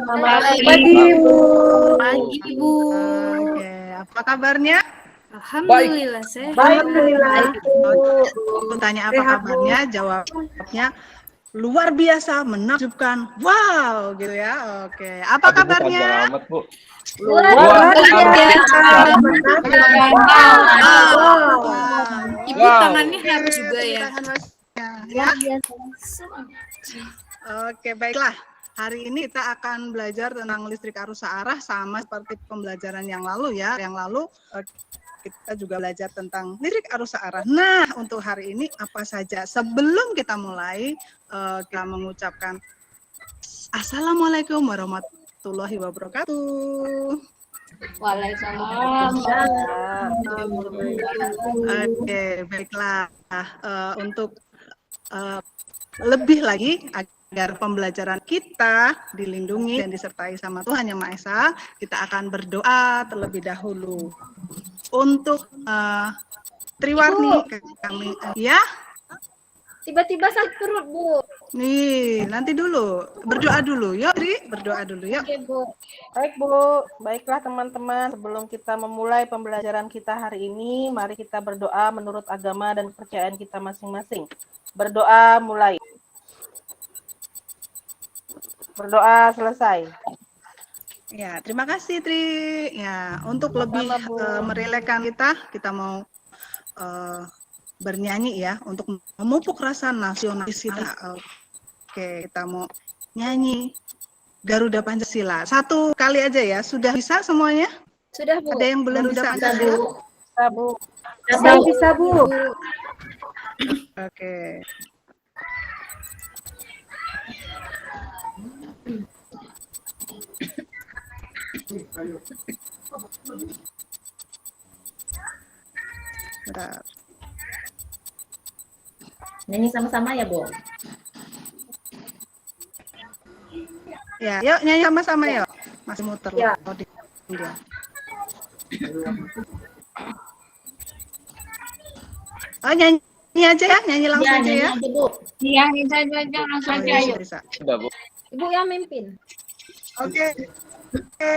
Selamat pagi, Bu. Pagi, Bu. Oke, apa kabarnya? Alhamdulillah sehat. Alhamdulillah, Bu. Aku tanya apa Sehat, Bu. kabarnya, jawabnya luar biasa, menakjubkan, wow, gitu ya. Oke, apa Aduh, Bu, kabarnya? panjang amat, Bu. Luar biasa, Wow. menakjubkan. Ibu Wow. tangannya harus juga ya. Tahan masnya, ya. Oke, baiklah. Hari ini kita akan belajar tentang listrik arus searah sama seperti pembelajaran yang lalu ya. Yang lalu kita juga belajar tentang listrik arus searah. Nah, untuk hari ini apa saja? Sebelum kita mulai, kita mengucapkan Assalamualaikum warahmatullahi wabarakatuh. Waalaikumsalam. Oke, baiklah. Untuk lebih lagi agar pembelajaran kita dilindungi dan disertai sama Tuhan Yang Maha Esa, kita akan berdoa terlebih dahulu. Untuk Triwarni kami ya. Tiba-tiba sakit perut, Bu. Nih, nanti dulu. Berdoa dulu. Yuk, Tri, berdoa dulu yuk. Oke, Bu. Baik, Bu. Baiklah, teman-teman. Sebelum kita memulai pembelajaran kita hari ini, mari kita berdoa menurut agama dan kepercayaan kita masing-masing. Berdoa mulai. Berdoa selesai. Ya, terima kasih Tri. Ya, untuk lebih merelakan kita mau bernyanyi ya untuk memupuk rasa nasionalis kita. Oke, kita mau nyanyi Garuda Pancasila. Satu kali aja ya. Sudah bisa semuanya? Sudah, Bu. Ada yang belum bisa? Bisa, Bu. Bisa, Bu. Oke. Bentar. Nyanyi sama-sama ya, Bu. Ya, yuk nyanyi sama-sama yuk. Masih muter Ya. loh di dia. Oh, nyanyi aja ya, nyanyi langsung aja ya. Nyanyi aja, Bu. Iya, bisa aja langsung aja. iya, Ayo. bisa. Sudah, Bu. Ibu yang mimpin. Oke. Oke.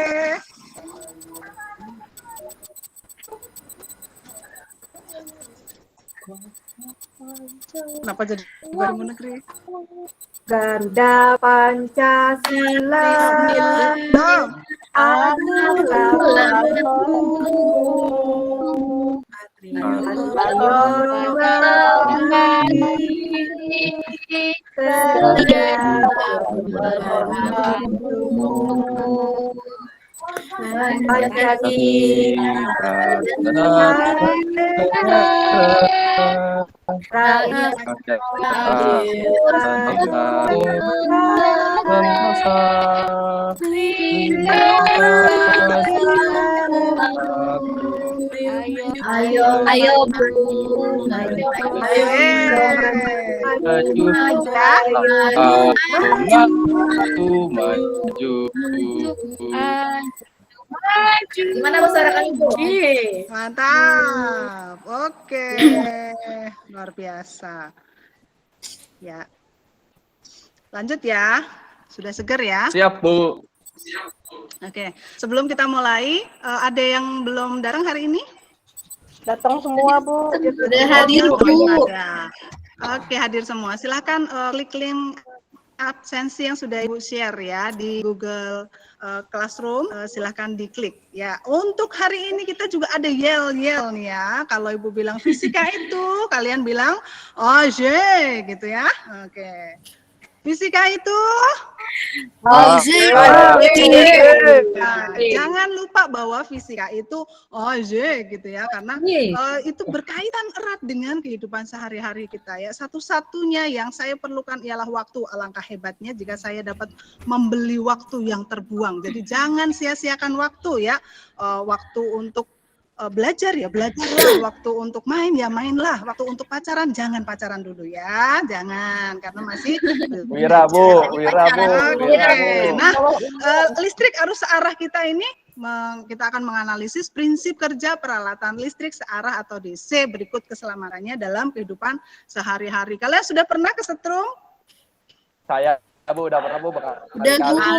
Kenapa jadi baru negeri? Garuda Pancasila Dong. adalah Ayo, Bu. Maju. Gimana Bu suara kami, Bu? Mantap. Oke. Luar biasa. Ya. Lanjut ya. Sudah seger ya? Siap, Bu. Oke. Sebelum kita mulai, ada yang belum datang hari ini? datang semua, Bu. Sudah hadir, Bu. Ada. Oke, hadir semua. Silahkan klik link absensi yang sudah Ibu share ya di Google Classroom. Silahkan diklik ya. Untuk hari ini kita juga ada yel-yel nih ya. Kalau Ibu bilang fisika itu, kalian bilang OJ gitu ya. Oke. Fisika itu Oh, jangan lupa bahwa fisika itu OJ gitu ya, karena itu berkaitan erat dengan kehidupan sehari-hari kita ya. Satu-satunya yang saya perlukan ialah waktu. Alangkah hebatnya jika saya dapat membeli waktu yang terbuang. Jadi jangan sia-siakan waktu ya. Waktu untuk belajar ya belajarlah, waktu untuk main ya mainlah, waktu untuk pacaran jangan pacaran dulu ya, jangan, karena masih Wira, Bu. Wira, Bu. Oke. Nah, listrik arus searah kita ini kita akan menganalisis prinsip kerja peralatan listrik searah atau DC berikut keselamatannya dalam kehidupan sehari-hari. Kalian sudah pernah kesetrum? Saya Bu, udah pernah Bu, Udah,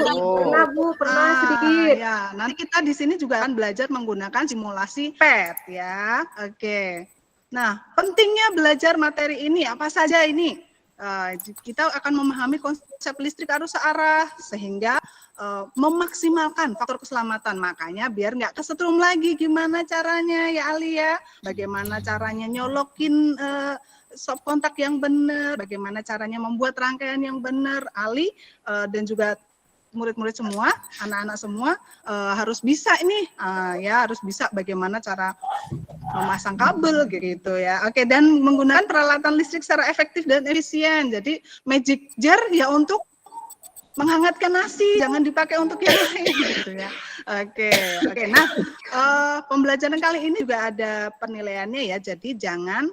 Bu. Pernah Bu, pernah sedikit. Ya, nanti kita di sini juga akan belajar menggunakan simulasi PET ya. Oke. Nah, pentingnya belajar materi ini apa saja ini? Kita akan memahami konsep listrik arus searah sehingga memaksimalkan faktor keselamatan. Makanya biar nggak kesetrum lagi, gimana caranya ya Ali ya? Bagaimana caranya nyolokin stop kontak yang benar, bagaimana caranya membuat rangkaian yang benar. Ali dan juga murid-murid semua, anak-anak semua harus bisa ini, ya harus bisa bagaimana cara memasang kabel gitu ya. Oke, dan menggunakan peralatan listrik secara efektif dan efisien. Jadi magic jar ya untuk menghangatkan nasi, jangan dipakai untuk yang lain gitu ya. Oke. Nah, pembelajaran kali ini juga ada penilaiannya ya. Jadi jangan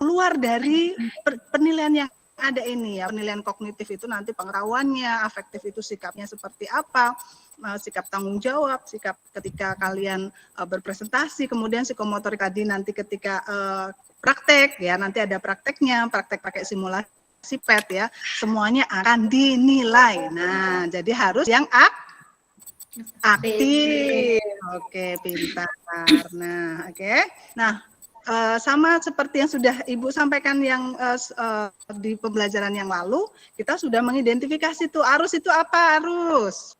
keluar dari penilaian yang ada ini ya. Penilaian kognitif itu nanti pengetahuannya, afektif itu sikapnya seperti apa, sikap tanggung jawab, sikap ketika kalian berpresentasi, kemudian psikomotorik tadi nanti ketika praktek ya, nanti ada prakteknya, praktek pakai simulasi PET ya, semuanya akan dinilai. Nah, jadi harus yang aktif. Oke, pintar. Nah, oke. Nah, sama seperti yang sudah Ibu sampaikan yang di pembelajaran yang lalu, kita sudah mengidentifikasi tuh arus itu apa arus.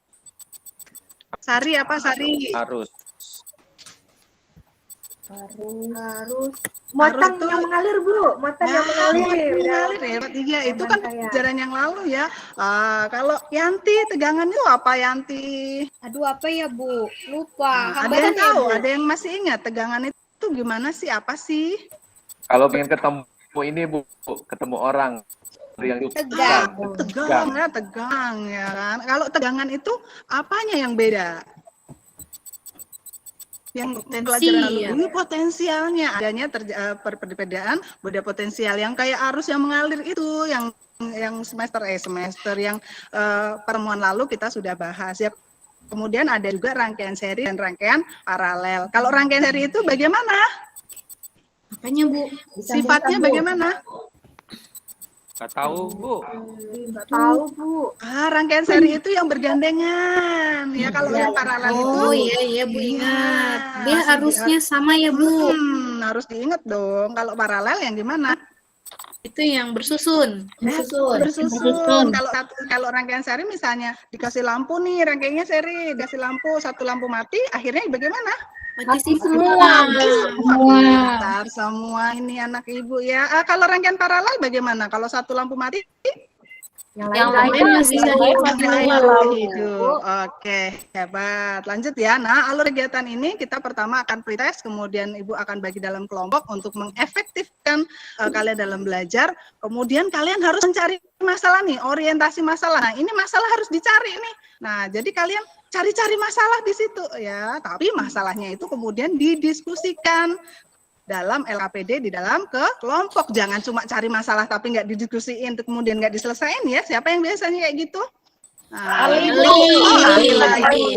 Sari apa Sari? Arus. Muatan yang mengalir Bu, muatan yang mengalir. Ya, iya, itu kan pelajaran yang lalu ya. Kalau Yanti, tegangan itu apa Yanti? Aduh, apa ya Bu? Lupa. Ada yang tahu? Ada yang masih ingat tegangan itu gimana sih? Apa sih? Kalau pengen ketemu ini Bu, ketemu orang yang Tegang. Tegang ya kan. Kalau tegangan itu apanya yang beda? Yang pelajaran lalu ini potensialnya adanya perbedaan beda potensial yang kayak arus yang mengalir itu yang semester yang pertemuan lalu kita sudah bahas ya. Kemudian ada juga rangkaian seri dan rangkaian paralel. Kalau rangkaian seri itu bagaimana? Apanya Bu? Sifatnya bagaimana? nggak tahu Bu. Nggak tahu Bu. Rangkaian seri itu yang bergandengan ya. Kalau yang paralel itu Iya Bu ingat. Dia arusnya sama ya Bu. Harus diingat dong. Kalau paralel yang gimana? Itu yang bersusun. Bersusun. Kalau rangkaian seri misalnya dikasih lampu nih, rangkaiannya seri, dikasih lampu, satu lampu mati, akhirnya bagaimana? Mati semua. Pintar semua ini anak ibu ya. Kalau rangkaian paralel bagaimana? Kalau satu lampu mati, Yang lain masih bisa hidup. Oke, hebat. Lanjut ya. Nah, alur kegiatan ini kita pertama akan pretest, kemudian ibu akan bagi dalam kelompok untuk mengefektifkan kalian dalam belajar. Kemudian kalian harus mencari masalah nih, orientasi masalah. Nah, ini masalah harus dicari nih. Nah, jadi kalian cari-cari masalah di situ ya. Tapi masalahnya itu kemudian didiskusikan dalam LKPD di dalam kelompok. Jangan cuma cari masalah tapi nggak didiskusiin, kemudian nggak diselesain ya. Siapa yang biasanya kayak gitu? Ali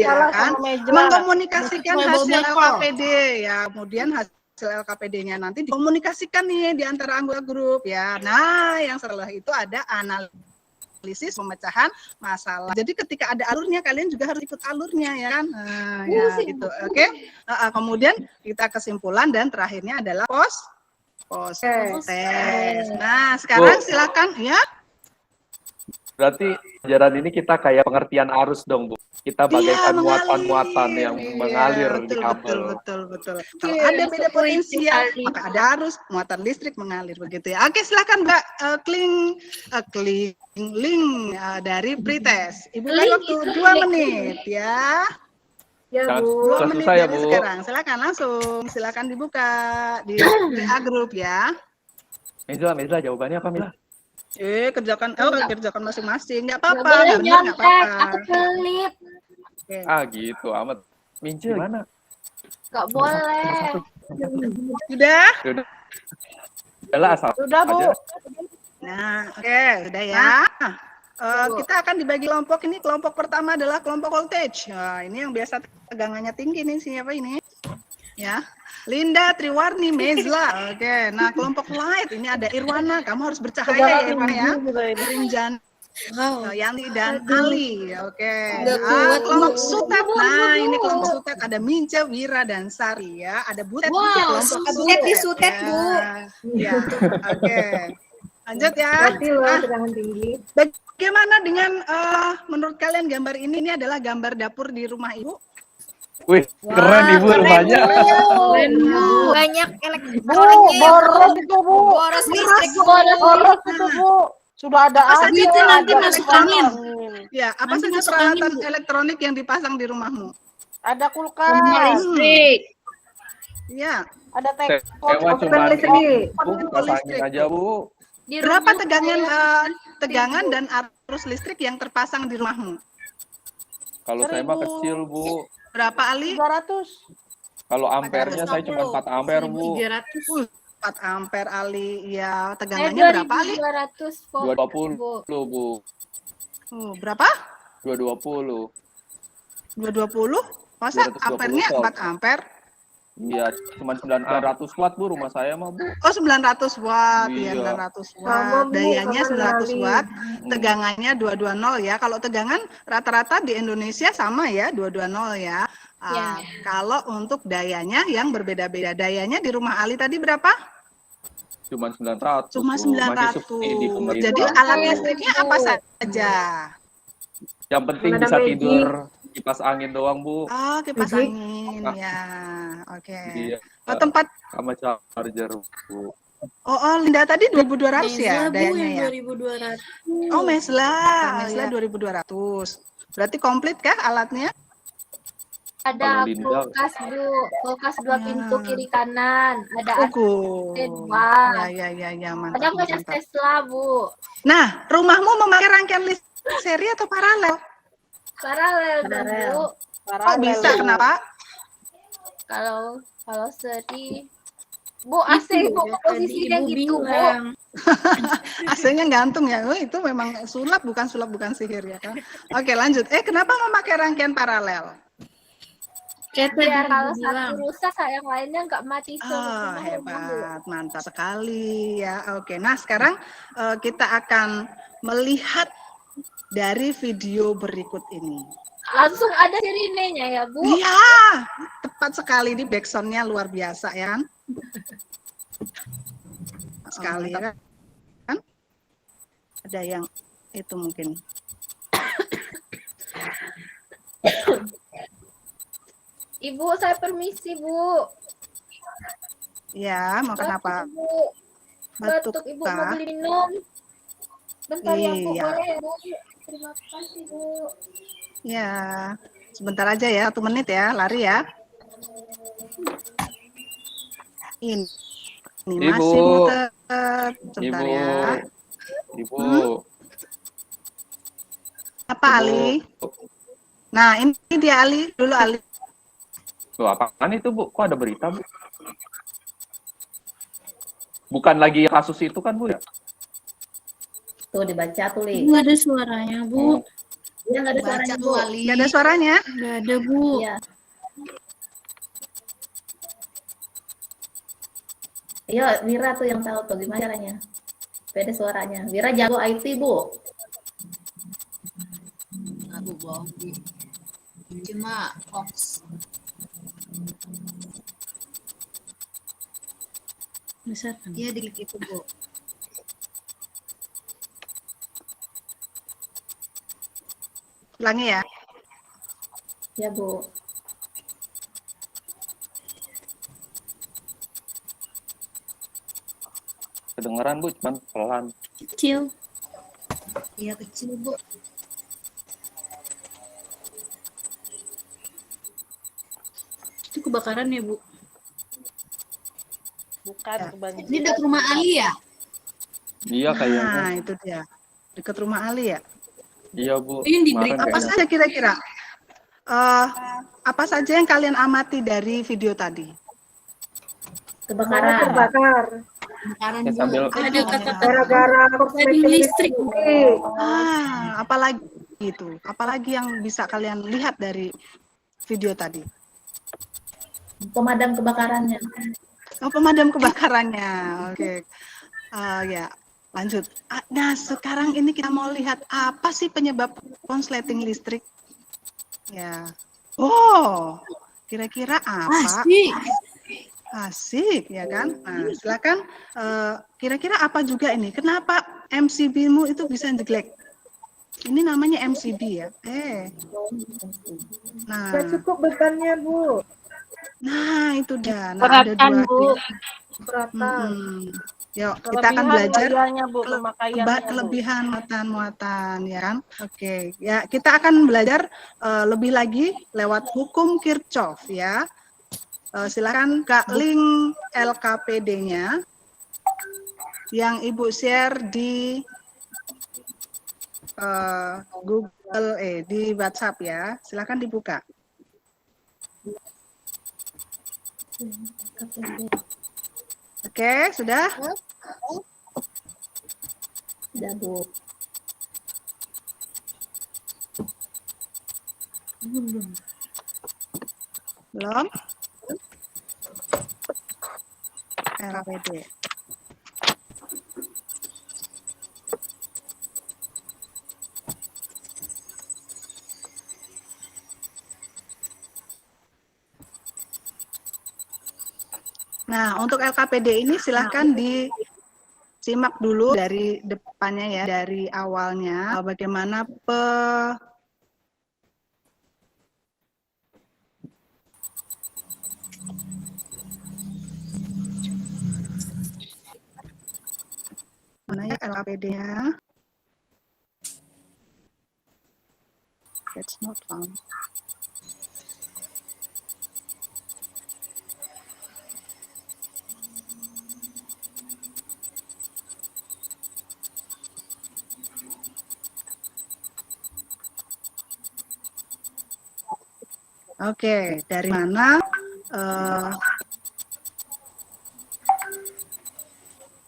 ya kan? Mengkomunikasikan hasil LKPD ya. Kemudian hasil LKPD-nya nanti dikomunikasikan nih di antara anggota grup ya. Nah, yang setelah itu ada analisis pemecahan masalah. Jadi ketika ada alurnya kalian juga harus ikut alurnya ya kan. Ya gitu. Oke. Kemudian kita kesimpulan dan terakhirnya adalah post test. Nah, sekarang silakan ya. Berarti pelajaran ini kita kayak pengertian arus dong Bu. Kita bagaikan muatan-muatan yang mengalir di kabel. Betul. Kalau ada beda potensial, maka ada arus, muatan listrik mengalir begitu ya. Oke, silakan Mbak klik link dari pretest. Ibu beri waktu 2 menit ya. Ya Bu. 2 menit susah ya, dari Bu. sekarang. Silakan dibuka di WA grup ya. Mila, jawabannya apa Mila? Kerjakan masing-masing. Nggak apa-apa. Nggak apa-apa. Aku pelit. Gitu amat. Minjil gimana? Nggak boleh. Sudah? Udahlah asal. Sudah Bu. aja. Nah, oke, sudah ya. Kita akan dibagi kelompok. Ini kelompok pertama adalah kelompok voltage. Nah, ini yang biasa tegangannya tinggi nih, siapa ini? Ya. Linda, Triwarni, Mezla. Oke, nah kelompok light ini ada Irwana, kamu harus bercahaya ya Irwana ya. Rinjan, Yani dan Ali. Oke. Nggak kuat, Kelompok Bu. Sutet. Nah, ini kelompok Sutet ada Mince, Wira dan Sari ya. Ada Butet juga kelompok Sutet di Sutet, ya. Bu. Ya. Oke. Lanjut ya. Hati loh tegangan tinggi. Bagaimana dengan menurut kalian gambar ini adalah gambar dapur di rumah Ibu? Wih, keren Ibu rumahnya. Keren, Bu. Banyak Bu, elektroniknya yang boros itu Bu. boros listrik. Boros itu Bu. Sudah ada Apa saja itu nanti ada masuk kipas angin. Ya, apa Nanti saja masuk peralatan angin, Bu. elektronik yang dipasang di rumahmu? Ada Rumah kulkas, listrik. Ya. ada Sewa teknik. cuma listrik. Bu, pasangin aja Bu. Di Berapa rumah tegangan dan arus listrik yang terpasang di rumahmu? Kalau saya mah 1000. kecil Bu. Berapa Ali? 200. Kalau ampernya saya cuma 4 ampere Bu. 1.300. 4 ampere Ali. Ya, saya tegangannya berapa Ali? 2.200 volt. 220 Bu. Berapa? 220. 220? Masa 220 ampernya volt. 4 ampere? Iya, cuma 900 watt Bu rumah saya mah Bu. Oh, 900 watt. Ya, Iya. 900 Sama, watt. Bu, Dayanya sama 900 Ali. watt. Tegangannya 220 ya. Kalau tegangan rata-rata di Indonesia sama ya, 220 ya. Ya. Kalau untuk dayanya yang berbeda-beda. Dayanya di rumah Ali tadi berapa? Cuma 900. Cuma Bu. Masih subsidi 900. pemerintah. Jadi alat listriknya apa saja? Yang penting Ada bisa magic. tidur kipas angin doang Bu. Oh, kipas Magic. angin Ah. ya. Oke. Iya. Oh, tempat Sama charger Bu. Linda tadi 2.200 ya Mezla, Bu, dayanya yang ya. 2.200. Oh, Mesla. Iya. 2.200. Berarti komplit kah alatnya? Ada Kalau Linda- kulkas Bu, kulkas 2 pintu kiri kanan. Ada Ukur. Wah. Ya, ada mantap, banyak mantap. Tesla Bu. Nah, rumahmu memakai rangkaian listrik seri atau paralel? Paralel dong Bu. Kok bisa? Kenapa? Kalau seri Bu AC Bu posisinya Ibu gitu Bu. bilang. AC-nya gantung ya. Oh, itu memang sulap bukan sihir ya kan. Oke, lanjut. Kenapa memakai rangkaian paralel? Kayak tadi Biar kalau Ibu satu bilang. rusak yang lainnya nggak mati semua. Bu. Hebat, mantap sekali ya. Oke, nah sekarang kita akan melihat dari video berikut ini. Langsung ada sirinenya ya Bu. Iya, tepat sekali di backsound-nya luar biasa ya. Sekali ya kan? Ada yang itu mungkin. Ibu saya permisi Bu. Ya, mau kenapa? Ibu. Batuk Batuk Ibu kah? mau beli minum. Bentar ya Bu, Iya. boleh ya Bu? Terima kasih Bu. Ya, sebentar aja ya, 1 menit ya, lari ya. Ini Ibu. masih muter. Sebentar Ibu. ya. Ibu. Apa Ali? Nah, ini dia Ali. Dulu Ali. Loh, apaan itu Bu? Kok ada berita Bu? Bukan lagi kasus itu kan Bu ya? Tuh dibaca tuh, Li. Bu, ada suaranya, Bu. Iya, nggak ada Baca suaranya, Bu. tuh Ali. Nggak ada suaranya? Nggak ada, Bu. Iya. Iya, Wira tuh yang tahu tuh gimana caranya. Beda suaranya. Wira jago IT, Bu. Aku bohong, Bu. Cuma hoax. Besar kan? Iya, diklik itu, Bu. Ulangi ya. Ya, Bu. Kedengeran Bu, cuman pelan. Kecil. Iya, kecil, Bu. Itu kebakaran ya, Bu? Bukan Ya. kebanjiran. Ini dekat rumah Ali ya? Iya kayaknya. Nah, itu dia. Dekat rumah Ali ya. Iya Bu. Ini di Kemarin Apa kayaknya. saja kira-kira? Apa saja yang kalian amati dari video tadi? Kebakaran. Terbakar Kebakaran, Ya, Bu. sambil Ada kata-kata gara-gara tadi korsleting listrik. Apalagi itu? Apalagi yang bisa kalian lihat dari video tadi? Pemadam kebakarannya. Oh, pemadam kebakarannya. Oke. Ya, lanjut. Nah, sekarang ini kita mau lihat apa sih penyebab konsleting listrik? Ya. Oh, kira-kira apa? Asik. Asik, ya kan? Nah, silakan. Kira-kira apa juga ini? Kenapa MCB-mu itu bisa jelek? Ini namanya MCB ya. Nah, Gak cukup bebannya, Bu. nah itu dah. Nah, Beratan, ada Bu. dua. Beratan. Yuk, kita akan belajar gayanya, Bu, pemakaiannya, Bu. kelebihan muatan-muatan, ya kan? Oke, ya kita akan belajar lebih lagi lewat hukum Kirchhoff, ya. Silakan Kak link LKPD-nya yang Ibu share di Google, di WhatsApp ya. Silakan dibuka. Oke, sudah? Sudah, Bu. Belum? LKPD. Nah, untuk LKPD ini silahkan disimak dulu dari depannya ya, dari awalnya, bagaimana mana ya LKPD-nya? It's not found. Oke, dari mana?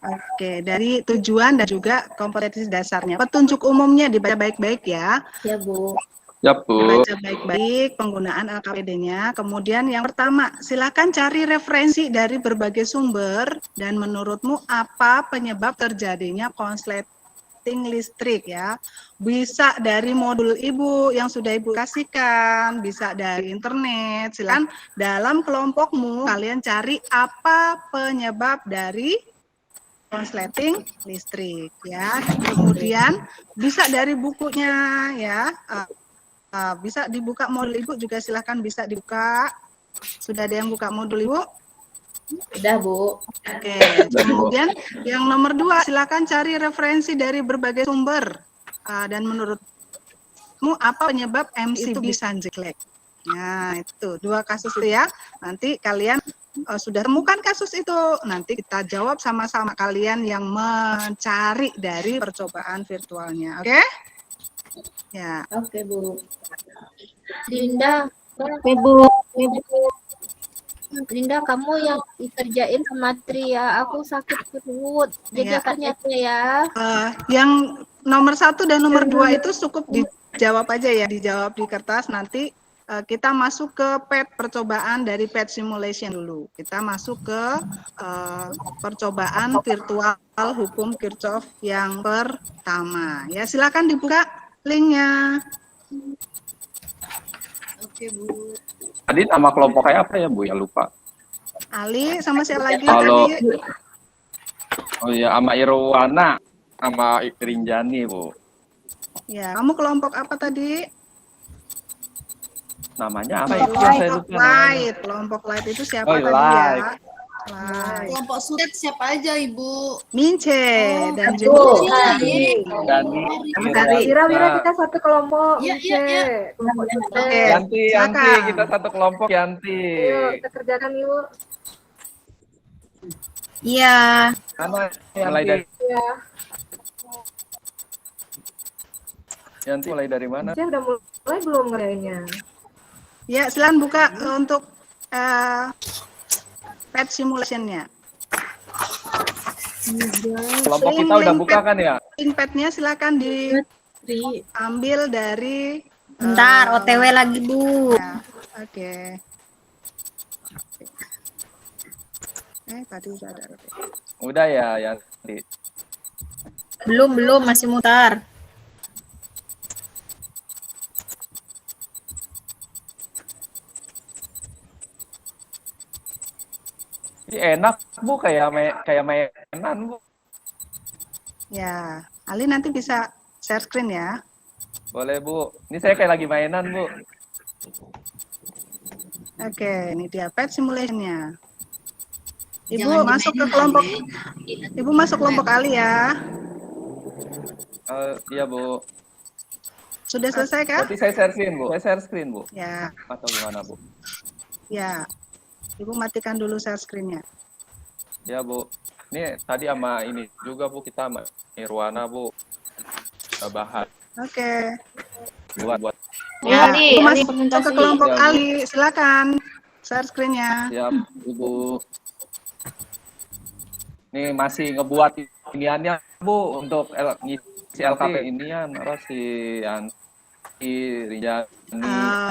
Oke, dari tujuan dan juga kompetensi dasarnya. Petunjuk umumnya dibaca baik-baik ya. Ya, Bu. Ya, Bu. Dibaca baik-baik penggunaan LKPD-nya. Kemudian yang pertama, silakan cari referensi dari berbagai sumber dan menurutmu apa penyebab terjadinya konsleting listrik ya. Bisa dari modul Ibu yang sudah Ibu kasihkan, bisa dari internet. Silakan dalam kelompokmu kalian cari apa penyebab dari konsleting listrik ya. Kemudian bisa dari bukunya ya. Bisa dibuka modul Ibu juga, silahkan bisa dibuka. Sudah ada yang buka modul Ibu? Sudah, Bu. Oke, kemudian yang nomor 2, silahkan cari referensi dari berbagai sumber. Dan menurutmu apa penyebab MCB bisa jelek? Nah, itu 2 kasus itu ya. Nanti kalian sudah temukan kasus itu, nanti kita jawab sama-sama kalian yang mencari dari percobaan virtualnya. Oke? Ya. Oke, Bu. Dinda. Ibu. Dinda, kamu yang dikerjain sama Tri ya. Aku sakit perut. Jadi Ya. ternyata ya. Yang nomor 1 dan nomor 2 itu cukup dijawab aja ya, dijawab di kertas. Nanti kita masuk ke PET, percobaan dari PET simulation dulu. Kita masuk ke percobaan virtual hukum Kirchhoff yang pertama. Ya, silakan dibuka linknya. Oke, Bu. Tadi nama kelompoknya apa ya, Bu? Ya lupa. Ali sama siapa lagi Halo. tadi? Oh iya, sama Irwana, sama Rinjani, Bu. Ya, kamu kelompok apa tadi? Namanya apa ya? Saya lupa namanya. Light. Kelompok light itu siapa Oh, tadi light. ya? Light. Kelompok sudet siapa aja, Ibu? Mince dan Tuh, juga tadi. Dani, Wira kita satu kelompok. Iya, iya, iya. Kelompok Oke. Yanti, silakan. kita satu kelompok, Yanti. Yuk, kita kerjakan yuk. Iya. Mana mulai dari Ya. Yanti mulai dari mana? Saya udah mulai belum ngerjainnya? Ya, silakan buka untuk PET simulation-nya. Kelompok kita udah buka kan ya? Link PET-nya silakan diambil dari Bentar, OTW lagi, Bu. ya, oke. Tadi udah ada. Udah ya, Yanti. Belum, masih mutar. Ini enak Bu, kayak mainan Bu. Ya, Ali nanti bisa share screen ya. Boleh Bu. Ini saya kayak lagi mainan Bu. Oke, ini dia pet simulation-nya. Ibu Jangan masuk ke dimainin, kelompok. Ali. Ibu masuk kelompok Ali ya. Iya Bu. Sudah selesai kah? Berarti saya share screen Bu. Saya share screen Bu. Ya, Atau gimana Bu? ya. Ibu matikan dulu share screen-nya. Ya Bu. Ini tadi sama ini juga Bu, kita sama Irwana Bu. Kita bahas Oke. buat Ya, Ali, Ibu Ali masuk presentasi. ke kelompok Ya, Bu. Ali. Silakan share screen-nya. siap Ibu. Ini masih ngebuat iniannya Bu untuk ngisi LKP inian apa si Yanti, Rijani,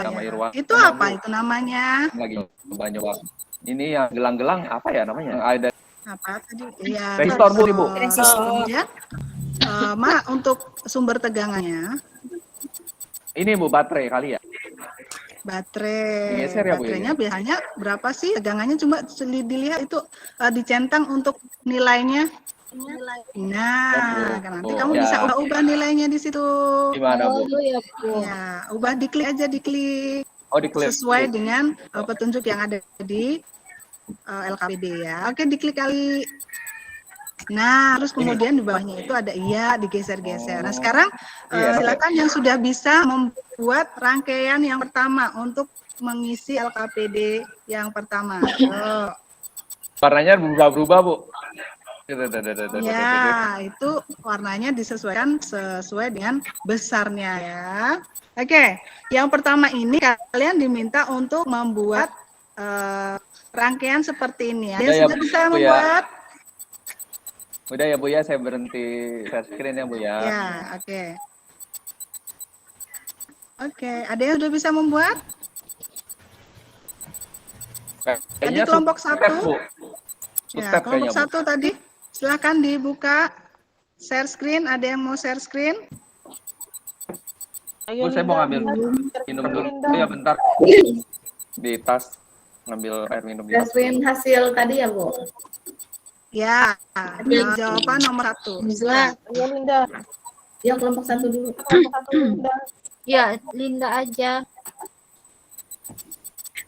sama Ya. Irwana. Itu apa Bu. itu namanya? Lagi nyoba. Ini yang gelang-gelang apa ya namanya? Ada Apa tadi? Iya. resistor Bu, Ibu. Kemudian, untuk sumber tegangannya, Ini Bu, baterai kali ya? baterai. Geser ya, Bu, Baterainya biasanya berapa sih? Tegangannya cuma dilihat itu dicentang untuk nilainya. Nah, nanti Oh, kamu ya. bisa ubah nilainya di situ. Gimana Bu? Oh ya Bu. Ya, ubah diklik aja diklik Oh, diklik. sesuai dengan petunjuk yang ada di LKPD ya. Oke, diklik kali. Nah, terus kemudian di bawahnya itu ada iya digeser-geser. Nah, sekarang Iya, silakan yang sudah bisa membuat rangkaian yang pertama untuk mengisi LKPD yang pertama. Oh. Warnanya berubah-berubah Bu. Ya, itu warnanya disesuaikan sesuai dengan besarnya ya. Oke, yang pertama ini kalian diminta untuk membuat rangkaian seperti ini ya. Udah ya, Sudah bisa Bu, ya. membuat? Udah ya Bu ya, saya berhenti share screen ya Bu ya. Ya, oke. Oke, ada yang sudah bisa membuat? Tadi Kayaknya kelompok step, satu. Bu. Ya, Step kelompok kayaknya, Bu. satu tadi. Silakan dibuka share screen. Ada yang mau share screen? Ayo, Bu, saya mau Linda. ngambil minum dulu. Linda. Ya bentar. Di tas ngambil air minum di tas. Screen hasil tadi ya Bu. Ya, jawaban nomor 1. Ayo Linda. Yang kelompok 1 dulu. Kelompok 1 Linda. Ya, Linda aja.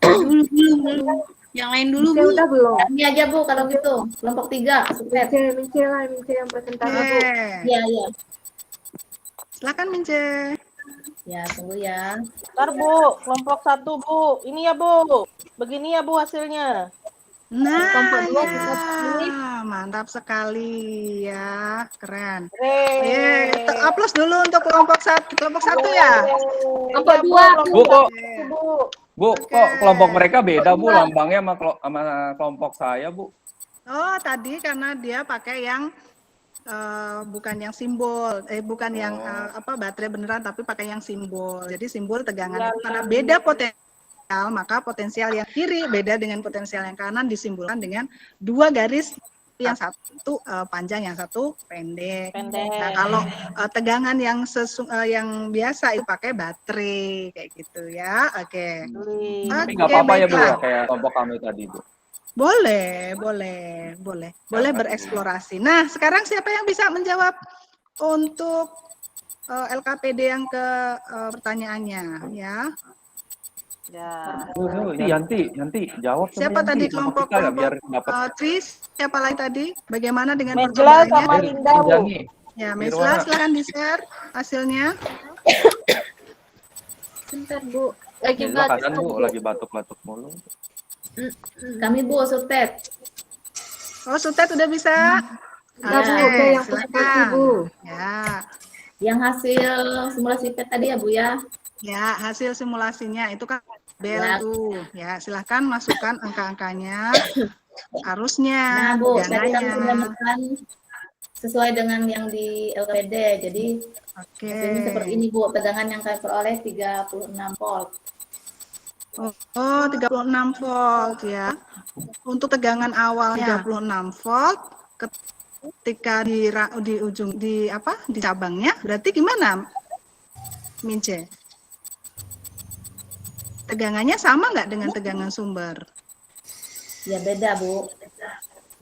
Belum. Yang lain dulu, Bu. Udah belum? Ini aja Bu kalau gitu. Kelompok 3, Sutet. Mince yang presentasi Bu. Iya, iya. Silakan Mince. Ya, tunggu ya. Ntar Bu, kelompok 1 Bu. Ini ya Bu. Begini ya Bu hasilnya. Nah, Kelompok dua ya, bisa mantap sekali ya, keren. Yeay. Aplaus dulu untuk kelompok satu ya. Kelompok dua. Bu, kok Bu. Bu, kok kelompok mereka beda Bu lambangnya sama kelompok saya Bu? Oh, tadi karena dia pakai yang bukan yang simbol, bukan yang baterai beneran, tapi pakai yang simbol. Jadi simbol tegangan itu karena beda potensial, maka potensial yang kiri beda dengan potensial yang kanan disimbolkan dengan 2 garis, yang satu panjang, yang satu pendek. Nah, kalau tegangan yang biasa itu pakai baterai kayak gitu ya. Oke. Tapi nggak apa-apa ya Bu ya, kayak kelompok kami tadi Bu. Boleh bereksplorasi. Nah, sekarang siapa yang bisa menjawab untuk LKPD yang ke pertanyaannya ya? Ya. Yanti jawab. Siapa tadi Sama kelompok kita, biar dapat. Tris? Siapa lagi tadi? Bagaimana dengan Mejla sama pertanyaannya? Linda Bu. Ya, Mesla, silakan di-share hasilnya. Bentar Bu. Lagi Kadang Bu lagi batuk-batuk mulu. Kami Bu, Sutet. Oh, Sutet udah bisa? Ya, Oke, yang silakan. Bu. Ya. Yang hasil simulasi PET tadi ya Bu ya. Ya, hasil simulasinya itu kan bel Ya. tuh. Ya, silahkan masukkan angka-angkanya, arusnya, Nah Bu, tadi kami tegangannya. sudah menekan sesuai dengan yang di LKPD. Jadi Oke. hasilnya seperti ini Bu, tegangan yang kami peroleh 36 volt. Oh, 36 volt ya. Untuk tegangan awalnya 36 volt, ketika di ujung di cabangnya, berarti gimana, Mince? Tegangannya sama nggak dengan tegangan sumber? Ya beda, Bu.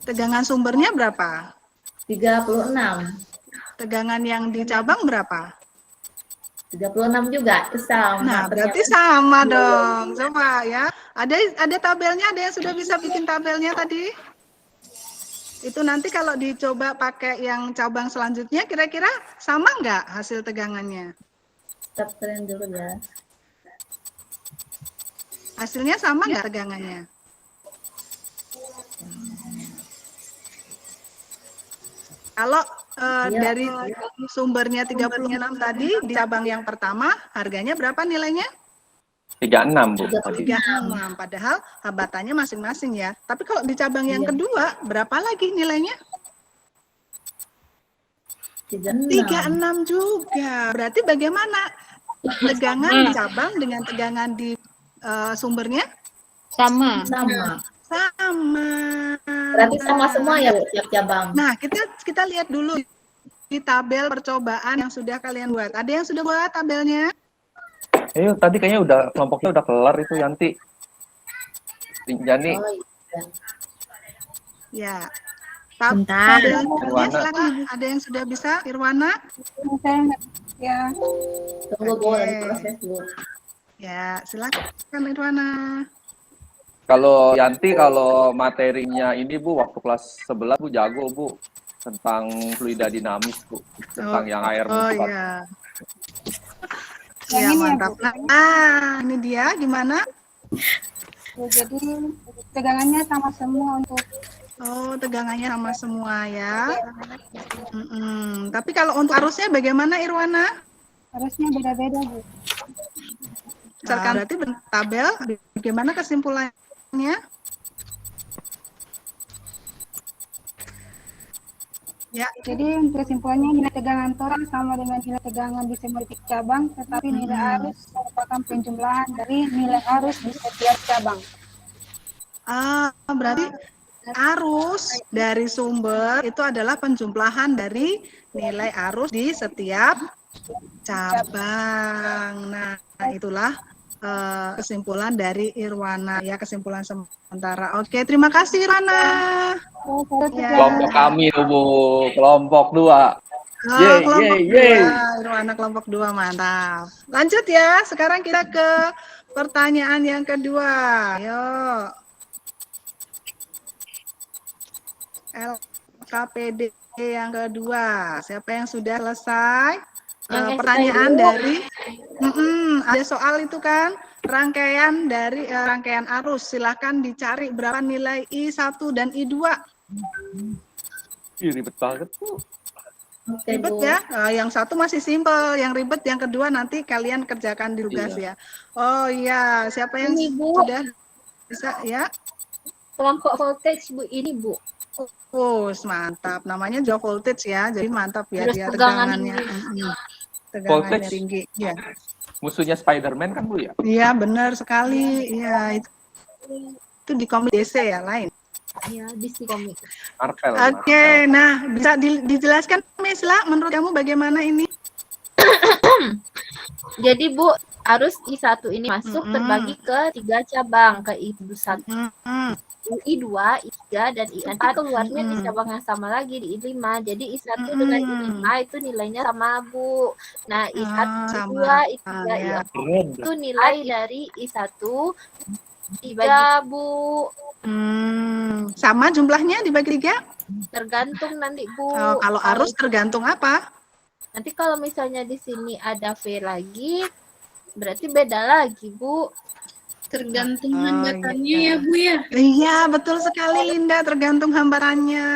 Tegangan sumbernya berapa? 36. Tegangan yang di cabang berapa? 36 juga, sama. Nah, berarti sama dong. Coba ya. Ada tabelnya, ada yang sudah bisa bikin tabelnya tadi? Itu nanti kalau dicoba pakai yang cabang selanjutnya, kira-kira sama nggak hasil tegangannya? Stop kalian dulu ya. Hasilnya sama nggak tegangannya? Kalau dari sumbernya 36 tadi, di cabang yang pertama, harganya berapa nilainya? 36, Bu. 36, padahal hambatannya masing-masing ya. Tapi kalau di cabang yang kedua, berapa lagi nilainya? 36 juga. Berarti bagaimana tegangan di cabang dengan tegangan di sumbernya? Sama. Sama. Sama. Berarti sama semua ya, Bu, tiap cabang. Nah, kita lihat dulu di tabel percobaan yang sudah kalian buat. Ada yang sudah buat tabelnya? Tadi kayaknya kelompoknya udah kelar itu, Yanti. Yani. Oh, iya. Ya. Bentar. Tabelnya silakan. Ada yang sudah bisa? Irwana? Ya. Tunggu, Bu, lagi proses, Bu. Ya, silakan Irwana. Kalau Yanti, kalau materinya ini, Bu, waktu kelas 11, Bu, jago, Bu. Tentang fluida dinamis, Bu. Tentang yang air mukat. Iya. Ya, mantap. Nah, ini dia gimana? Jadi tegangannya sama semua untuk Oh, tegangannya sama semua ya. Tapi kalau untuk arusnya bagaimana, Irwana? harusnya beda-beda, Bu. Misalkan berarti tabel, bagaimana kesimpulannya? Ya, Jadi untuk kesimpulannya nilai tegangan toral sama dengan nilai tegangan di semua titik cabang, tetapi nilai arus merupakan penjumlahan dari nilai arus di setiap cabang. berarti arus dari sumber itu adalah penjumlahan dari nilai arus di setiap cabang. Nah, itulah kesimpulan dari Irwana ya, kesimpulan sementara. Oke, terima kasih Irwana. Kelompok kami tuh, Bu. Kelompok 2. Kelompok 2. Irwana kelompok 2, mantap. Lanjut ya, sekarang kita ke pertanyaan yang kedua. Ayo. LKPD yang kedua. Siapa yang sudah selesai? Pertanyaan dari ada soal itu kan, rangkaian dari rangkaian arus. Silahkan dicari berapa nilai I1 dan I2. Ribet banget, Bu. Ribet ya. Yang satu masih simpel, yang ribet yang kedua nanti kalian kerjakan di tugas ya. Oh iya, siapa yang sudah bisa ya? Kelompok voltage, Bu, ini, Bu. Mantap. Namanya juga voltage ya. Jadi mantap ya Terus dia tegangannya. tegangannya Voltage tinggi. Ya. Musuhnya Spider-Man kan, Bu, ya? Iya, benar sekali. Iya, itu di komik DC ya, lain. Ya, DC komik. Marvel. Oke, nah bisa dijelaskan, Mesla, menurut kamu bagaimana ini? Jadi, Bu, arus I1 ini masuk terbagi ke 3 cabang, ke I1, I2, I3, dan I4 keluarnya di cabang yang sama lagi, di I5. Jadi I1 dengan I5 itu nilainya sama, Bu. Nah, I1, I2, I3, I4 itu nilai dari I1 3, Bu. Sama jumlahnya dibagi 3? Tergantung nanti, Bu. Kalau arus tergantung apa? Nanti kalau misalnya di sini ada V lagi, berarti beda lagi, Bu. Tergantung hambatannya ya, Bu ya. Iya, betul sekali Linda, tergantung hambatannya.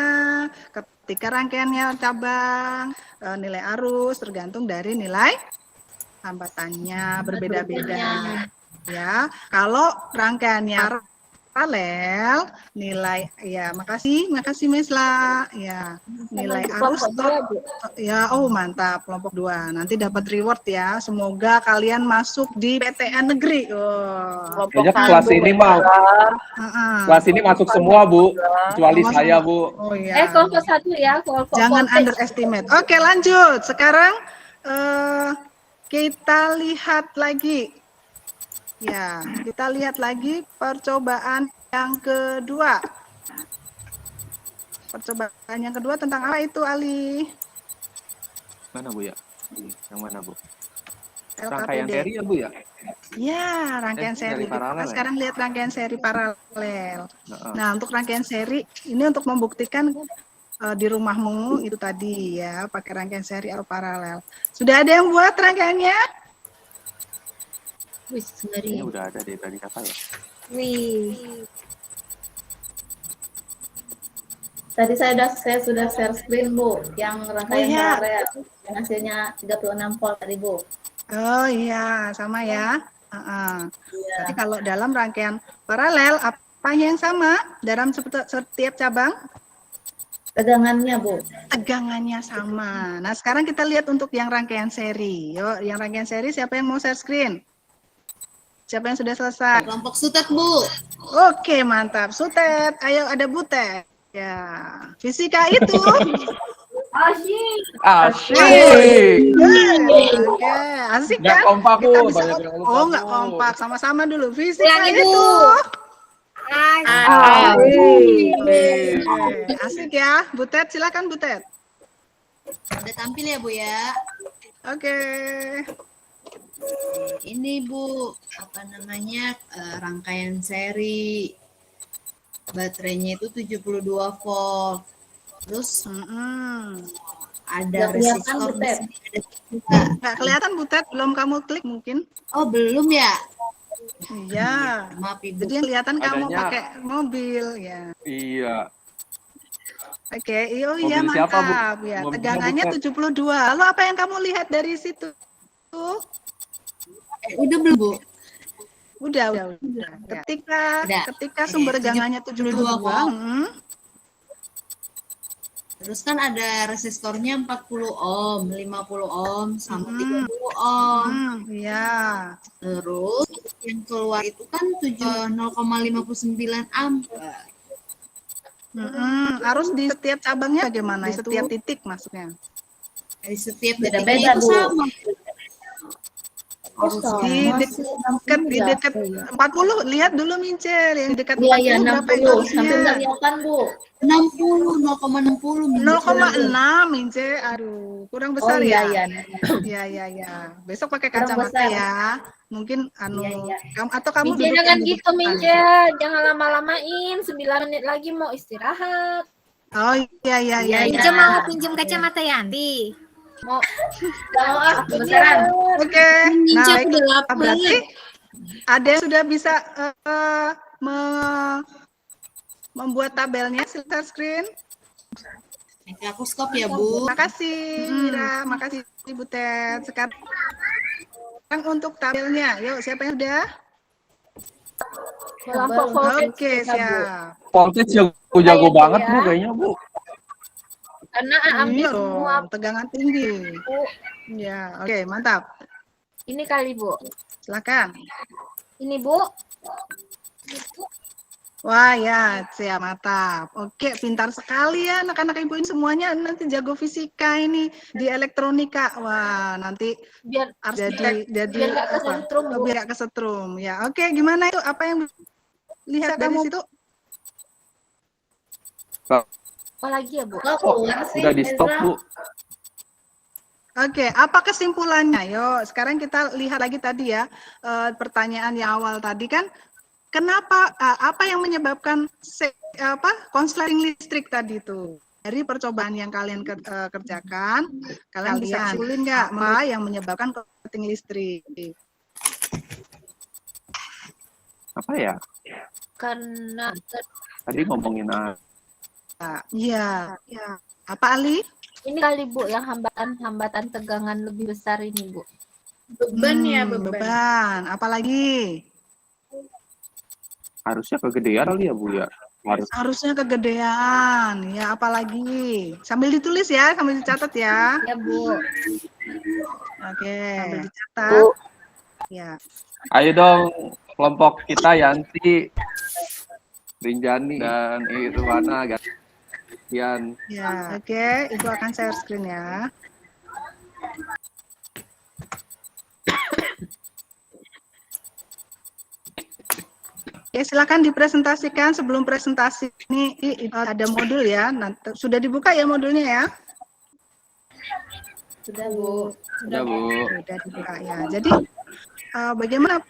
Ketika rangkaiannya cabang, nilai arus tergantung dari nilai hambatannya berbeda-beda. Ya, kalau rangkaiannya paralel, nilai ya makasih Mesla ya, nilai arus ya, oh mantap, kelompok 2 nanti dapat reward ya, semoga kalian masuk di PTN negeri. Kayaknya kelas ini mah kelas ini masuk semua Bu, kecuali saya Bu. Oh ya, kelompok 1 ya, kelompok jangan voltage. underestimate. Oke, lanjut sekarang kita lihat lagi. Ya, kita lihat lagi percobaan yang kedua. Percobaan yang kedua tentang apa itu, Ali? Mana Bu ya? Yang mana Bu? LKPD. Rangkaian seri ya Bu ya? Ya, rangkaian seri. Paralel, Kita sekarang lihat rangkaian seri paralel. Nah, Nah, untuk rangkaian seri ini untuk membuktikan di rumahmu itu tadi ya, pakai rangkaian seri atau paralel. Sudah ada yang buat rangkaiannya? ini udah ada dari tadi apa ya? Wih. Tadi saya sudah share screen Bu, yang rangkaian iya. paralel, yang hasilnya 36 volt tadi Bu. Oh iya, sama ya. Jadi kalau dalam rangkaian paralel apa yang sama dalam setiap cabang? Tegangannya Bu. Tegangannya sama. Nah, sekarang kita lihat untuk yang rangkaian seri. Yuk, yang rangkaian seri siapa yang mau share screen? Siapa yang sudah selesai? Kelompok Sutet, Bu. Oke, mantap. Sutet, ayo ada Butet. Ya, fisika itu. Asyik. Oke, asik Nggak kan? kompak Kita Bu, bisa banyak yang lupa, oh, nggak Bu. kompak. Sama-sama dulu. Fisika Ulangi, itu. Bu. Asik ya. Butet, silakan Butet. Udah tampil ya, Bu ya. Oke. Ini Bu, apa namanya, rangkaian seri. Baterainya itu 72 volt. Terus ada Nggak kelihatan, resistor di Butet. sini, ada juga. Nggak kelihatan Butet, belum kamu klik mungkin. Oh, belum ya? Iya. Maaf Ibu. Jadi yang kelihatan kamu Adanya- pakai mobil ya. Iya. Oke, oh iya Mobil siapa, Bu? mantap ya. Mobilnya Tegangannya bukan. 72. Lalu apa yang kamu lihat dari situ? Udah belum, Bu? Udah. Ketika Udah. sumber Oke, tegangannya 72, 72 volt. Terus kan ada resistornya 40 ohm, 50 ohm, sama 30 ohm. Iya. Terus yang keluar itu kan 0,59 ampere. Harus di setiap cabangnya bagaimana? Di setiap titik maksudnya. Di setiap Beda-beda, titiknya itu Bu. sama. Di dekat 40, lihat dulu Mincel yang di dekat Iya, 40 berapa 60. harusnya? Sampai nggak kelihatan Bu. 60, 0,60. 0,6 Mince, aduh kurang besar iya, ya. iya. Iya. Besok pakai Kurang kacamata besar. ya. Mungkin Iya. atau kamu Mince duduk jangan yang di gitu depan. Mince, jangan lama-lamain, 9 menit lagi mau istirahat. Oh iya. Iya. Mince mau pinjam kacamata Yanti. Mau Besaran. Oke. Mince Nah, udah lapar. berarti ada yang sudah bisa membuat tabelnya, silahkan screen. Oke, aku stop ya, Bu. Makasih, Mira. Makasih, Ibu Ted. Sekarang untuk tabelnya. Yuk, siapa yang sudah? kelompok voltage. Oke, siap. Voltage jago banget Bu kayaknya Bu. Karena ambil Iya semua dong, tegangan tinggi. Ya, oke, mantap. ini kali Bu. Silakan. Ini Bu. Wah ya, siap, mantap. Oke, pintar sekali ya anak-anak ibu ini semuanya nanti jago fisika ini di elektronika. Wah, nanti Biar jadi biar nggak kesetrum, Bu. biar nggak kesetrum. Ya, oke, gimana itu? Apa yang lihat dari situ? apa lagi ya Bu? Udah di stop Bu. Oke, apa kesimpulannya? Yuk, sekarang kita lihat lagi tadi ya pertanyaan yang awal tadi kan, kenapa apa yang menyebabkan konsleting listrik tadi itu? Dari percobaan yang kalian kerjakan, kalian bisa usulin nggak apa yang menyebabkan konsleting listrik? Apa ya? Karena Tadi ngomongin Iya. Apa Ali? ini kali Bu yang hambatan tegangan lebih besar ini Bu. Beban ya, beban. Beban. Apalagi? Harusnya kegedean kali ya Bu ya. Harusnya kegedean. Ya, apalagi. Sambil ditulis ya, sambil dicatat ya. Ya, Bu. Oke, sambil dicatat. Ya. Ayo dong kelompok kita Yanti, Rinjani dan Irwana gantian. Ya, oke. Ibu akan share screen ya. Oke, silakan dipresentasikan. Sebelum presentasi ini ada modul ya. Nanti sudah dibuka ya modulnya ya? Sudah, Bu. Sudah Bu. Sudah dibuka ya. Jadi bagaimana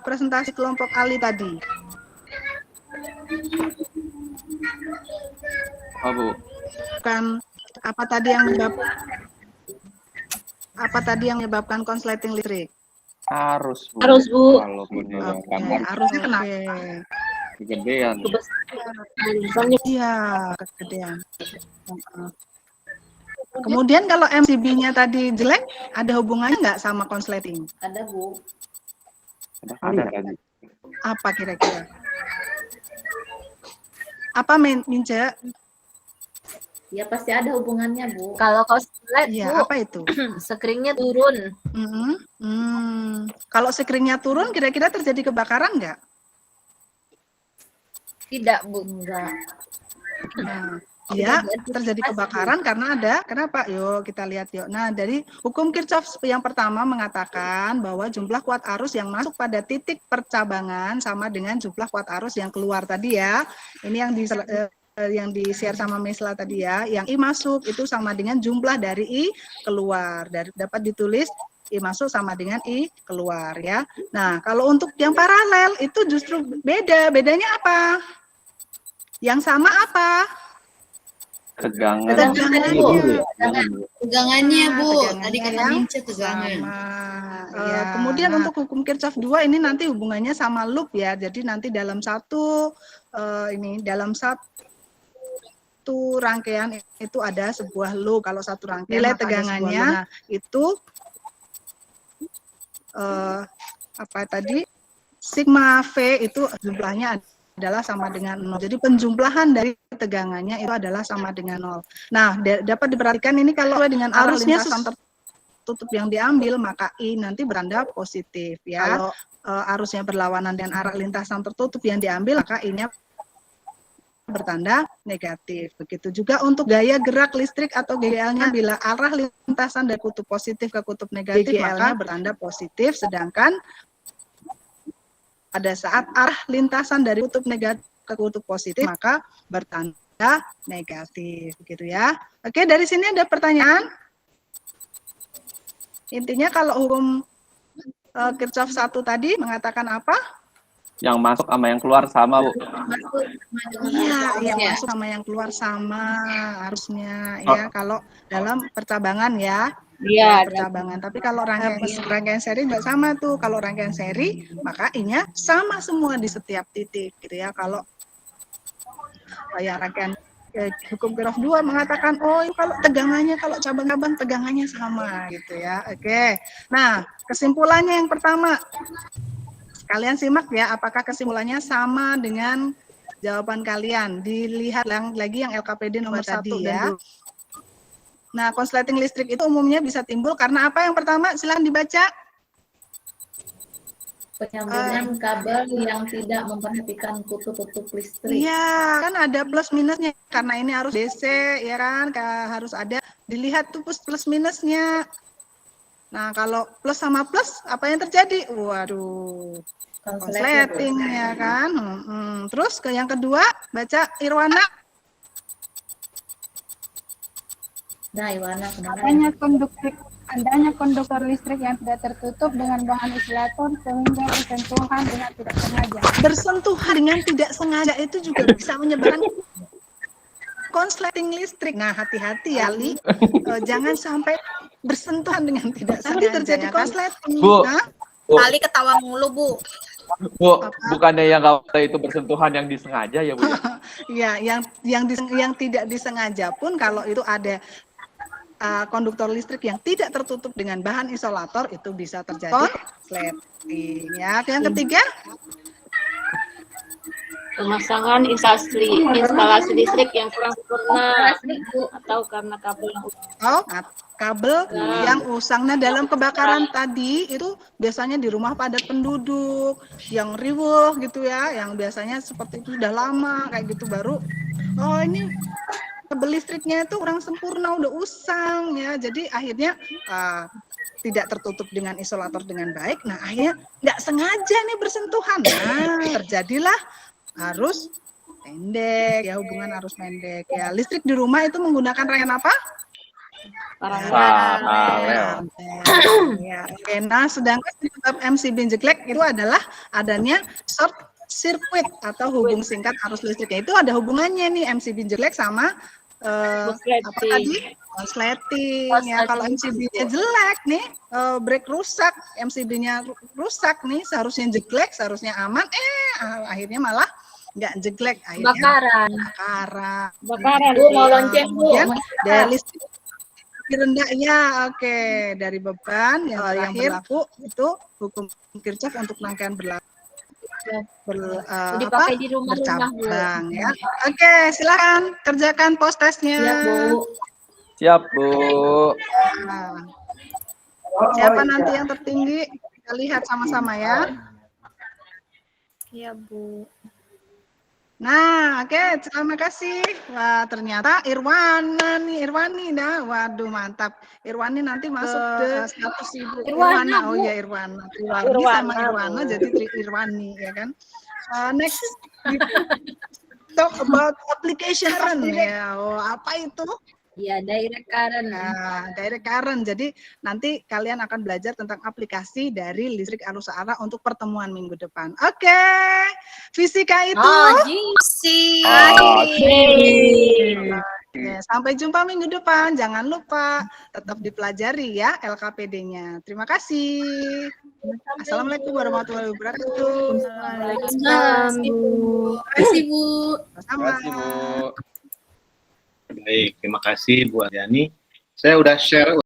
presentasi kelompok Ali tadi? Oh Bu. Kan apa tadi yang menyebabkan konsleting listrik? Harus Bu. Harus, Bu. Kalau punya Oke, harusnya kenapa? kegedean. Iya, kegedean. Kemudian kalau MCB-nya tadi jelek, ada hubungannya nggak sama konsleting? Ada, Bu. Ada tadi. Apa kira-kira? Apa Mince? Ya pasti ada hubungannya, Bu. Kalau konslet, Iya, Bu, apa itu? screen-nya turun. Kalau screen-nya turun, kira-kira terjadi kebakaran nggak? Tidak, Bu. Enggak. Nah, ya, terjadi kebakaran karena ada. Kenapa? Yuk kita lihat yuk. Nah, dari hukum Kirchhoff yang pertama mengatakan bahwa jumlah kuat arus yang masuk pada titik percabangan sama dengan jumlah kuat arus yang keluar tadi ya. Ini yang di-share sama Mesla tadi ya. Yang I masuk itu sama dengan jumlah dari I keluar. Dapat ditulis I masuk sama dengan I keluar ya. Nah, kalau untuk yang paralel itu justru beda. Bedanya apa? Yang sama apa? Tegangan. Tegangannya, Bu. Tegangannya Tadi kata yang Mince tegangan. Ya, kemudian untuk hukum Kirchhoff 2 ini nanti hubungannya sama loop ya. Jadi nanti dalam satu rangkaian itu ada sebuah loop. Kalau satu rangkaian nilai tegangannya itu apa tadi? Sigma V itu jumlahnya adalah sama dengan 0. Jadi penjumlahan dari tegangannya itu adalah sama dengan 0. Nah, dapat diperhatikan ini kalau dengan arusnya tertutup yang diambil, maka I nanti bertanda positif ya. Kalau arusnya berlawanan dengan arah lintasan tertutup yang diambil, maka I-nya bertanda negatif. Begitu juga untuk gaya gerak listrik atau GGL-nya, bila arah lintasan dari kutub positif ke kutub negatif, maka bertanda positif, sedangkan pada saat arah lintasan dari kutub negatif ke kutub positif, maka bertanda negatif, gitu ya. Oke, dari sini ada pertanyaan. Intinya kalau hukum Kirchhoff 1 tadi mengatakan apa? Yang masuk sama yang keluar sama Bu. Iya, yang masuk sama yang keluar sama harusnya ya. Kalau dalam percabangan ya. Iya, percabangan. Tapi kalau rangkaian seri nggak sama tuh. Kalau rangkaian seri, maka I-nya sama semua di setiap titik, gitu ya. Kalau rangkaian hukum Kirchhoff 2 mengatakan, oh kalau tegangannya, kalau cabang-cabang tegangannya sama, gitu ya. Oke. Nah, kesimpulannya yang pertama, kalian simak ya, apakah kesimpulannya sama dengan jawaban kalian? Dilihat lagi yang LKPD nomor 1 ya. Nah, konsleting listrik itu umumnya bisa timbul karena apa? Yang pertama, silakan dibaca. Penyambungan kabel yang tidak memperhatikan kutub-kutub listrik. Iya, kan ada plus minusnya. Karena ini harus DC, ya kan? Harus ada, dilihat tuh plus minusnya. Nah, kalau plus sama plus, apa yang terjadi? Waduh, konsleting ya kan? Terus ke yang kedua, baca Irwana. Nah, Irwana kemana? Adanya konduktor listrik yang tidak tertutup dengan bahan isolator sehingga bersentuhan dengan tidak sengaja. Bersentuhan dengan tidak sengaja itu juga bisa menyebabkan konsleting listrik. Nah, hati-hati ya, Li. Jangan sampai bersentuhan dengan tidak sengaja terjadi konsleting. Bu, Kali ketawa mulu, Bu. Bu, bukannya yang nggak itu bersentuhan yang disengaja ya Bu? Ya, yang tidak disengaja pun kalau itu ada konduktor listrik yang tidak tertutup dengan bahan isolator itu bisa terjadi konsleting. Ya, yang ketiga, Pemasangan instalasi listrik yang kurang sempurna atau karena kabel yang kabel yang usangnya dalam kebakaran tadi itu biasanya di rumah padat penduduk yang riweuh gitu ya, yang biasanya seperti itu udah lama kayak gitu baru ini kabel listriknya itu kurang sempurna, udah usang ya, jadi akhirnya tidak tertutup dengan isolator dengan baik. Nah akhirnya nggak sengaja nih bersentuhan, nah terjadilah arus pendek ya, hubungan arus pendek ya. Listrik di rumah itu menggunakan rangkaian apa? Paralel. Ya, oke. Nah, sedangkan penyebab MCB jeglek itu adalah adanya short circuit atau hubung singkat arus listriknya. Itu ada hubungannya nih MCB jeglek sama apa tadi? Konsleting ya. Kalau MCB-nya jelek nih, brake rusak, MCB-nya rusak nih, seharusnya jeglek, seharusnya aman, akhirnya malah nggak jeglek, akhirnya bakaran. Bu, mau lonceng, Bu. Dari listrik rendah ya, oke. Dari beban yang berlaku itu hukum Kirchhoff untuk rangkaian dipakai di rumah-rumah, Bu. bercabang ya. Oke, silakan kerjakan post testnya. Siap, Bu. Siap, Bu. Nah, siapa nanti yang tertinggi? Kita lihat sama-sama ya. Iya, Bu. Nah, oke, terima kasih. Wah, ternyata Irwani, nah, waduh mantap. Irwani nanti masuk ke status Ibu Irwana. Oh ya Irwana, Triwarni sama Irwana jadi Irwani ya kan. Next, talk about application current ya. Oh, apa itu? Iya, direct current. Nah, direct current. Jadi nanti kalian akan belajar tentang aplikasi dari listrik arus arah untuk pertemuan minggu depan. Oke, fisika itu. Ya, sampai jumpa minggu depan. Jangan lupa tetap dipelajari ya LKPD-nya. Terima kasih. Assalamualaikum warahmatullahi wabarakatuh. Waalaikumsalam, Bu. Terima kasih, Bu. Sama. Terima kasih, Bu. Baik, terima kasih Bu Aryani. Saya udah share